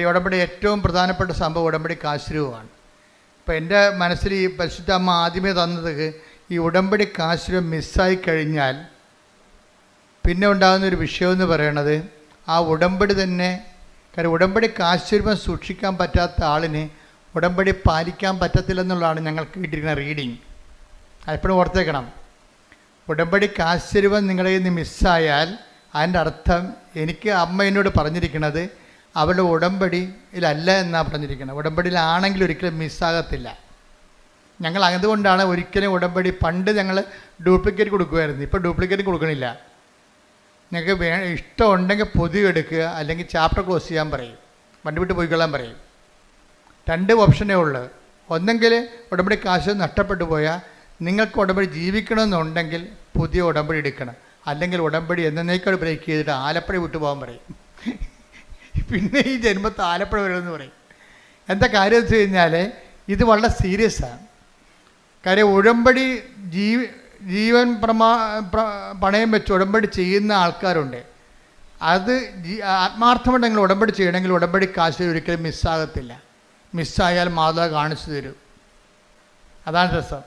ഈ ഉടമ്പടി ഏറ്റവും പ്രധാനപ്പെട്ട സംഭവം ഉടമ്പടി കാശുരൂപമാണ്. ഇപ്പോൾ എൻ്റെ മനസ്സിൽ ഈ പരിശുദ്ധ അമ്മ ആദ്യമേ തന്നത് ഈ ഉടമ്പടി കാശുരൂപം മിസ്സായി കഴിഞ്ഞാൽ പിന്നെ ഉണ്ടാകുന്നൊരു വിഷയമെന്ന് പറയണത് ആ ഉടമ്പടി തന്നെ. കാര്യം ഉടമ്പടി കാശുരൂപം സൂക്ഷിക്കാൻ പറ്റാത്ത ആളിന് ഉടമ്പടി പാലിക്കാൻ പറ്റത്തില്ലെന്നുള്ളതാണ് ഞങ്ങൾക്ക് കിട്ടിയിരിക്കുന്ന റീഡിങ്. അതെപ്പോഴും ഓർത്തേക്കണം. ഉടമ്പടി കാശുരൂപം നിങ്ങളുടെ കയ്യിൽ നിന്ന് മിസ്സായാൽ അതിൻ്റെ അർത്ഥം എനിക്ക് അമ്മ എന്നോട് പറഞ്ഞിരിക്കുന്നത് അവളുടെ ഉടമ്പടിയിലല്ല എന്നാണ് പറഞ്ഞിരിക്കുന്നത്. ഉടമ്പടിയിലാണെങ്കിൽ ഒരിക്കലും മിസ്സാകത്തില്ല. ഞങ്ങൾ അതുകൊണ്ടാണ് ഒരിക്കലും ഉടമ്പടി പണ്ട് ഞങ്ങൾ ഡ്യൂപ്ലിക്കേറ്റ് കൊടുക്കുമായിരുന്നു. ഇപ്പോൾ ഡ്യൂപ്ലിക്കേറ്റ് കൊടുക്കണില്ല. നിങ്ങൾക്ക് ഇഷ്ടമുണ്ടെങ്കിൽ പൊതിവ് എടുക്കുക, അല്ലെങ്കിൽ ചാപ്റ്റർ ക്ലോസ് ചെയ്യാൻ പറയും, വണ്ടി വിട്ട് പോയിക്കൊള്ളാൻ പറയും. 2 ഓപ്ഷനേ ഉള്ളൂ. ഒന്നെങ്കിൽ ഉടമ്പടി കാശ് നഷ്ടപ്പെട്ടു പോയാൽ നിങ്ങൾക്ക് ഉടമ്പടി ജീവിക്കണമെന്നുണ്ടെങ്കിൽ പുതിയ ഉടമ്പടി എടുക്കണം, അല്ലെങ്കിൽ ഉടമ്പടി എന്നേക്കാൾ ബ്രേക്ക് ചെയ്തിട്ട് ആലപ്പുഴ വിട്ടു പോകാൻ പറയും. പിന്നെ ഈ ജന്മത്ത് ആലപ്പുഴ വരുമെന്ന് പറയും. എന്താ കാര്യം വെച്ച് കഴിഞ്ഞാൽ ഇത് വളരെ സീരിയസാണ്. കാര്യം ഉടമ്പടി ജീവൻ പണയം വെച്ച് ഉടമ്പടി ചെയ്യുന്ന ആൾക്കാരുണ്ട്. അത് ആത്മാർത്ഥമായിട്ട് നിങ്ങൾ ഉടമ്പടി ചെയ്യണമെങ്കിൽ ഉടമ്പടി കാശ് ഒരിക്കലും മിസ്സാകത്തില്ല. മിസ്സായാൽ മാതാവ് കാണിച്ചു തരും. അതാണ് രസം.